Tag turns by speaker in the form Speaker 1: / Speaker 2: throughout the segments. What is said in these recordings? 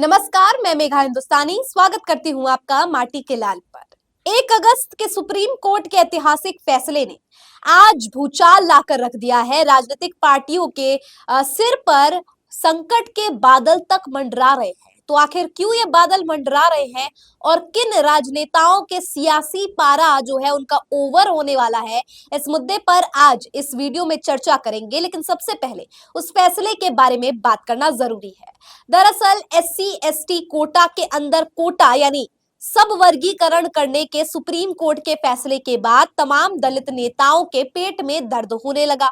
Speaker 1: नमस्कार, मैं मेघा हिंदुस्तानी स्वागत करती हूँ आपका माटी के लाल पर। 1 अगस्त के सुप्रीम कोर्ट के ऐतिहासिक फैसले ने आज भूचाल लाकर रख दिया है। राजनीतिक पार्टियों के सिर पर संकट के बादल तक मंडरा रहे हैं। तो आखिर क्यों ये बादल मंडरा रहे हैं और किन राजनेताओं के सियासी पारा जो है उनका ओवर होने वाला है, इस मुद्दे पर आज इस वीडियो में चर्चा करेंगे। लेकिन सबसे पहले उस फैसले के बारे में बात करना जरूरी है। दरअसल एससी एसटी कोटा के अंदर कोटा यानी सब वर्गीकरण करने के सुप्रीम कोर्ट के फैसले के बाद तमाम दलित नेताओं के पेट में दर्द होने लगा।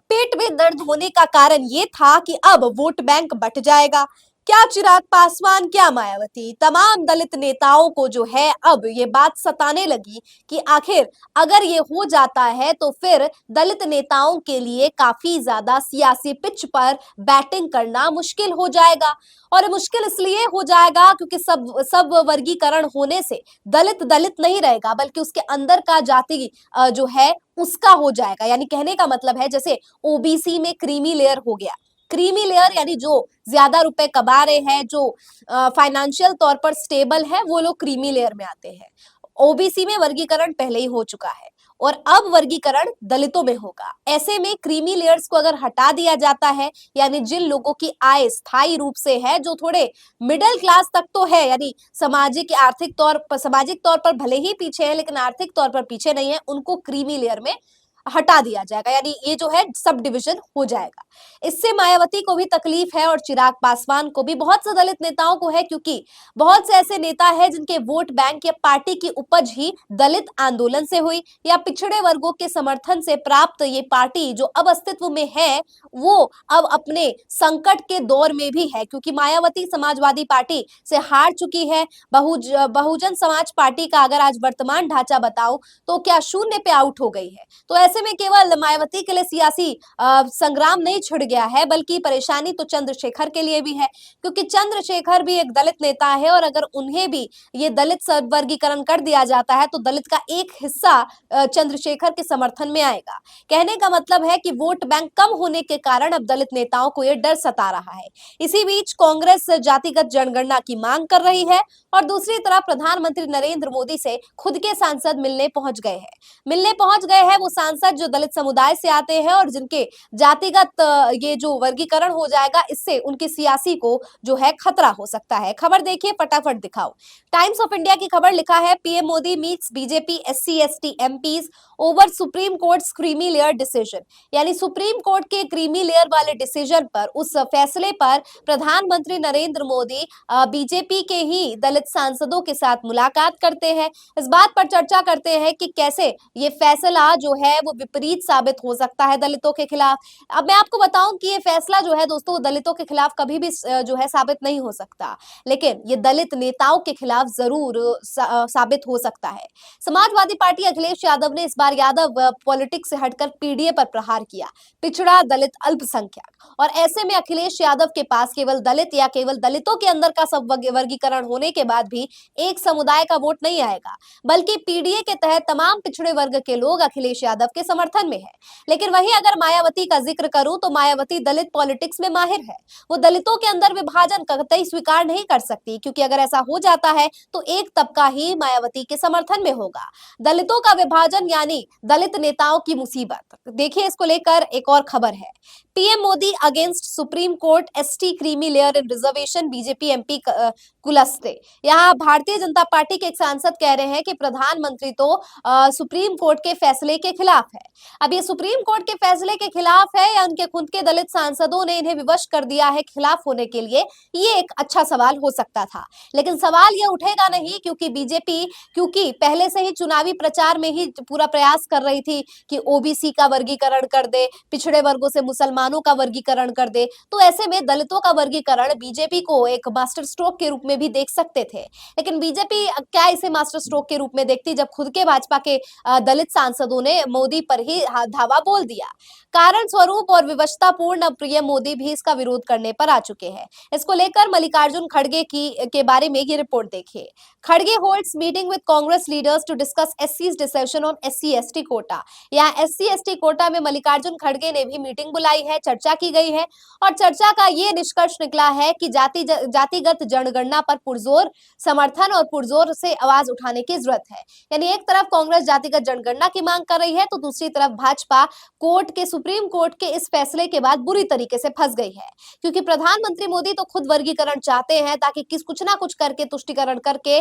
Speaker 1: पेट में दर्द होने का कारण ये था कि अब वोट बैंक बंट जाएगा। क्या चिराग पासवान, क्या मायावती, तमाम दलित नेताओं को जो है अब ये बात सताने लगी कि आखिर अगर ये हो जाता है तो फिर दलित नेताओं के लिए काफी ज्यादा सियासी पिच पर बैटिंग करना मुश्किल हो जाएगा। और मुश्किल इसलिए हो जाएगा क्योंकि सब वर्गीकरण होने से दलित दलित नहीं रहेगा, बल्कि उसके अंदर का जाति जो है उसका हो जाएगा। यानी कहने का मतलब है जैसे ओबीसी में क्रीमी लेयर हो गया। क्रीमी लेयर यानी जो ज्यादा रुपए कमा रहे हैं, जो फाइनेंशियल तौर पर स्टेबल है, वो लोग क्रीमी लेयर में आते हैं। ओबीसी में वर्गीकरण पहले ही हो चुका है और अब वर्गीकरण दलितों में होगा। ऐसे में क्रीमी लेयर्स को अगर हटा दिया जाता है, यानी जिन लोगों की आय स्थायी रूप से है, जो थोड़े मिडिल क्लास तक तो है, यानी सामाजिक तौर पर भले ही पीछे है लेकिन आर्थिक तौर पर पीछे नहीं है, उनको क्रीमी लेयर में हटा दिया जाएगा। यानी ये जो है सब डिविजन हो जाएगा। इससे मायावती को भी तकलीफ है और चिराग पासवान को भी, बहुत से दलित नेताओं को है, क्योंकि बहुत से ऐसे नेता हैं जिनके वोट बैंक या पार्टी की उपज ही दलित आंदोलन से हुई या पिछड़े वर्गों के समर्थन से प्राप्त ये पार्टी जो अब अस्तित्व में है, वो अब अपने संकट के दौर में भी है। क्योंकि मायावती समाजवादी पार्टी से हार चुकी है। बहुजन समाज पार्टी का अगर आज वर्तमान ढांचा बताओ तो क्या शून्य पे आउट हो गई है। तो ऐसे में केवल मायावती के लिए सियासी संग्राम नहीं छिड़ गया है, बल्कि परेशानी तो चंद्रशेखर के लिए भी है, क्योंकि चंद्रशेखर भी एक दलित नेता है और अगर उन्हें भी ये दलित वर्गीकरण कर दिया जाता है तो दलित का एक हिस्सा चंद्रशेखर के समर्थन में आएगा। कहने का मतलब है कि वोट बैंक कम होने के कारण अब दलित नेताओं को यह डर सता रहा है। इसी बीच कांग्रेस जातिगत जनगणना की मांग कर रही है और दूसरी तरफ प्रधानमंत्री नरेंद्र मोदी से खुद के सांसद मिलने पहुंच गए हैं वो सांसद जो दलित समुदाय से आते हैं और जिनके जातिगत ये जो वर्गीकरण हो जाएगा, इससे उनकी सियासी को जो है खतरा हो सकता है। खबर देखिए, फटाफट दिखाओ। टाइम्स ऑफ इंडिया की खबर लिखा है, PM Modi meets BJP SC ST MPs over supreme court creamy layer decision. यानी सुप्रीम कोर्ट के क्रीमी लेयर वाले डिसीजन पर, उस फैसले पर प्रधानमंत्री नरेंद्र मोदी बीजेपी के ही दलित सांसदों के साथ मुलाकात करते हैं। इस बात पर चर्चा करते हैं कि कैसे ये फैसला जो है वो विपरीत साबित हो सकता है दलितों के खिलाफ। अब मैं आपको बताऊं कि ये फैसला जो है दोस्तों दलितों के खिलाफ कभी भी जो है साबित नहीं हो सकता, लेकिन ये दलित नेताओं के खिलाफ जरूर साबित हो सकता है। समाजवादी पार्टी अखिलेश यादव ने इस बार यादव पॉलिटिक्स से हटकर पीडीए पर प्रहार किया, पिछड़ा दलित अल्पसंख्यक। और ऐसे में अखिलेश यादव के पास केवल दलित या केवल दलितों के अंदर का सब वर्गीकरण होने के बाद भी एक समुदाय का वोट नहीं आएगा, बल्कि पीडीए के तहत तमाम पिछड़े वर्ग के लोग अखिलेश यादव के समर्थन में है। लेकिन वहीं अगर मायावती का जिक्र करूं तो मायावती दलित पॉलिटिक्स में माहिर है। वो दलितों के अंदर विभाजन कतई स्वीकार नहीं कर सकती, क्योंकि अगर ऐसा हो जाता है तो एक तबका ही मायावती के समर्थन में होगा। दलितों का विभाजन यानी दलित नेताओं की मुसीबत। देखिए, इसको लेकर एक और खबर है, PM Modi against supreme court ST creamy layer in reservation BJP MP Kulaste. यहाँ भारतीय जनता पार्टी के एक सांसद कह रहे हैं कि प्रधानमंत्री तो सुप्रीम कोर्ट के फैसले के खिलाफ है। अब ये सुप्रीम कोर्ट के फैसले के खिलाफ है या उनके खुद के दलित सांसदों ने इन्हें विवश कर दिया है खिलाफ होने के लिए, ये एक अच्छा सवाल हो सकता था। लेकिन सवाल ये उठेगा नहीं, क्योंकि बीजेपी पहले से ही चुनावी प्रचार में ही पूरा प्रयास कर रही थी कि ओबीसी का वर्गीकरण कर दे, पिछड़े वर्गों से मुसलमानों का वर्गीकरण कर दे। तो ऐसे में दलितों का वर्गीकरण बीजेपी को एक मास्टर स्ट्रोक के रूप में भी देख सकते थे। लेकिन बीजेपी क्या इसे मास्टर स्ट्रोक के रूप में देखती, जब खुद के भाजपा के दलित सांसदों ने मोदी पर ही धावा बोल दिया। कारण स्वरूप और विवशतापूर्ण अब पीएम मोदी भी इसका विरोध करने पर आ चुके हैं। इसको लेकर मल्लिकार्जुन खड़गे के बारे में ये रिपोर्ट देखिए। खड़गे holds meeting with Congress leaders to discuss एससीज decision on SC ST Kota. यहाँ एससी एसटी कोटा में मल्लिकार्जुन खड़गे ने भी मीटिंग बुलाई है। है, चर्चा की गई है और चर्चा का ये निष्कर्ष निकला है कि जातिगत जनगणना पर पुरजोर समर्थन और पुरजोर से आवाज उठाने की जरूरत है। यानी एक तरफ कांग्रेस जातिगत जनगणना की मांग कर रही है तो दूसरी तरफ भाजपा सुप्रीम कोर्ट के इस फैसले के बाद बुरी तरीके से फंस गई है, क्योंकि प्रधानमंत्री मोदी तो खुद वर्गीकरण चाहते हैं ताकि कुछ ना कुछ करके तुष्टीकरण करके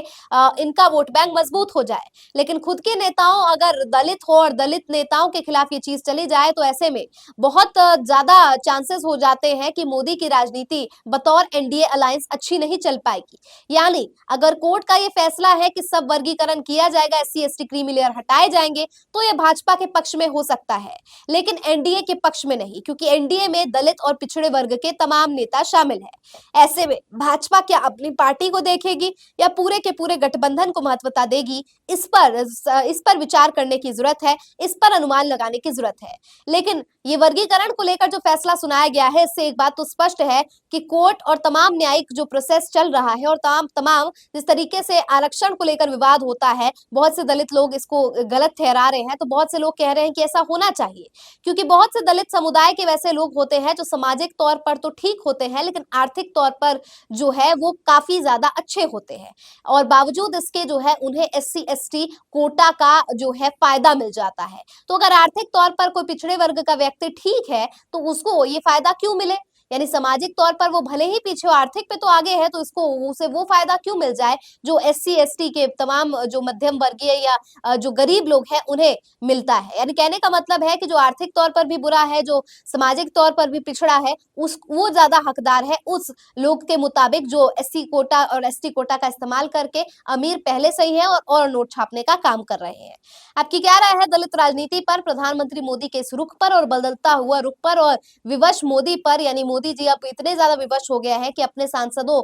Speaker 1: इनका वोट बैंक मजबूत हो जाए। लेकिन खुद के नेताओं अगर दलित हो और दलित नेताओं के खिलाफ ये चीज चली जाए तो ऐसे में बहुत ज्यादा चांसेस हो जाते हैं कि मोदी की राजनीति बतौर एनडीए अलायंस अच्छी नहीं चल पाएगी। यानी अगर कोर्ट का ये फैसला है कि सब वर्गीकरण किया जाएगा, एससी एसटी क्रीमी लेयर हटाए जाएंगे, तो ये भाजपा के पक्ष में हो सकता है, लेकिन एनडीए के पक्ष में नहीं, क्योंकि एनडीए में दलित और पिछड़े वर्ग के तमाम नेता शामिल है। ऐसे में भाजपा क्या अपनी पार्टी को देखेगी या पूरे के पूरे गठबंधन को महत्वता देगी, इस पर विचार करने की जरूरत है, इस पर अनुमान लगाने की जरूरत है। लेकिन ये वर्गीकरण को लेकर जो फैसला सुनाया गया है, इससे एक बात तो स्पष्ट है कि कोर्ट और तमाम न्यायिक जो प्रोसेस चल रहा है और तमाम जिस तरीके से आरक्षण को लेकर विवाद होता है, बहुत से दलित लोग इसको गलत ठहरा रहे हैं, तो बहुत से लोग कह रहे हैं कि ऐसा होना चाहिए, क्योंकि बहुत से दलित समुदाय के वैसे लोग होते हैं जो सामाजिक तौर पर तो ठीक होते हैं लेकिन आर्थिक तौर पर जो है वो काफी ज्यादा अच्छे होते हैं और बावजूद इसके जो है उन्हें एससी एसटी कोटा का जो है फायदा मिल जाता है। तो अगर आर्थिक तौर पर कोई पिछड़े वर्ग का व्यक्ति ठीक है तो उसको ये फायदा क्यों मिले? यानी सामाजिक तौर पर वो भले ही पीछे हो, आर्थिक पे तो आगे है, तो इसको उसे वो फायदा क्यों मिल जाए जो एससी एसटी के तमाम जो मध्यम वर्गीय या जो गरीब लोग हैं उन्हें मिलता है। यानी कहने का मतलब है कि जो आर्थिक तौर पर भी बुरा है, जो सामाजिक तौर पर भी पिछड़ा है, वो ज्यादा हकदार है उस लोग के मुताबिक जो एससी कोटा और एसटी कोटा का इस्तेमाल करके अमीर पहले से ही है और नोट छापने का काम कर रहे हैं। आपकी क्या राय है दलित राजनीति पर, प्रधानमंत्री मोदी के इस रुख पर और बदलता हुआ रुख पर और विवश मोदी पर? यानी मोदी जी अब इतने ज्यादा विवश हो गया है कि अपने सांसदों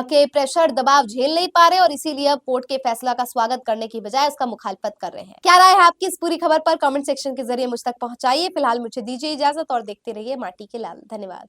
Speaker 1: के प्रेशर दबाव झेल नहीं पा रहे और इसीलिए अब कोर्ट के फैसला का स्वागत करने की बजाय उसका मुखालफत कर रहे हैं। क्या राय है आपकी इस पूरी खबर पर? कमेंट सेक्शन के जरिए मुझ तक पहुंचाइए। फिलहाल मुझे दीजिए इजाजत और देखते रहिए माटी के लाल। धन्यवाद।